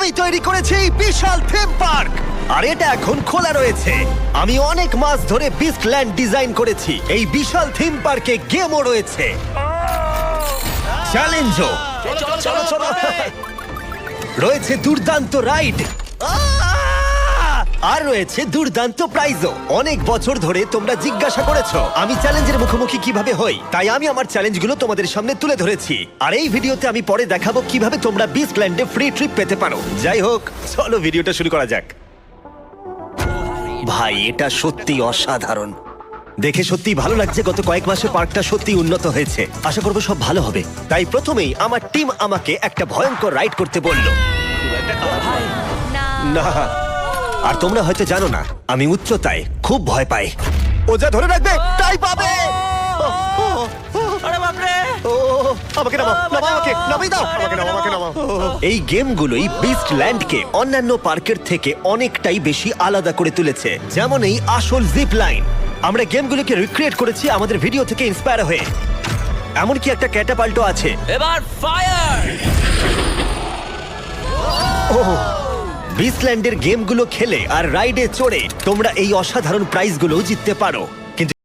আমি তৈরি করেছি এই বিশাল থিম পার্ক আর এটা এখন খোলা রয়েছে। আমি অনেক মাস ধরে বিস্টল্যান্ড ডিজাইন করেছি। এই বিশাল থিম পার্কে গেমও রয়েছে, চ্যালেঞ্জও রয়েছে, দুর্দান্ত রাইড আর রয়েছে দুর্দান্ত প্রাইজও। অনেক বছর ধরে তোমরা জিজ্ঞাসা করেছো আমি চ্যালেঞ্জের মুখোমুখি কিভাবে হই, তাই আমি আমার চ্যালেঞ্জগুলো তোমাদের সামনে তুলে ধরেছি। আর এই ভিডিওতে আমি পরে দেখাবো কিভাবে তোমরা বিস্টল্যান্ডে ফ্রি ট্রিপ পেতে পারো। যাই হোক, চলো ভিডিওটা শুরু করা যাক। ভাই, এটা সত্যি অসাধারণ। দেখে সত্যি ভালো লাগছে। গত কয়েক মাসে পার্কটা সত্যি উন্নত হয়েছে। আশা করবো সব ভালো হবে। তাই প্রথমেই আমার টিম আমাকে একটা ভয়ঙ্কর রাইড করতে বলল। না, আর তোমরা হয়তো জানো না আমি উচ্চতায় খুব ভয় পাই। ও যা ধরে রাখবে তাই পাবে। আমাকে নামাও, নামাও আমাকে, নামিয়ে দাও, আমাকে নামাও, আমাকে নামাও। এই গেমগুলোই বিস্টল্যান্ডকে অন্যান্য পার্কের থেকে অনেকটাই বেশি আলাদা করে তুলেছে। যেমন এই আসল জিপ লাইন, আমরা গেমগুলোকে রিক্রিয়েট করেছি আমাদের ভিডিও থেকে ইন্সপায়ার হয়ে। এমনকি একটা ক্যাটাপাল্টও আছে। এবার ফায়ার! বিস্টল্যান্ডের গেমগুলো খেলে আর রাইডে চড়ে তোমরা এই অসাধারণ প্রাইজগুলো জিততে পারো।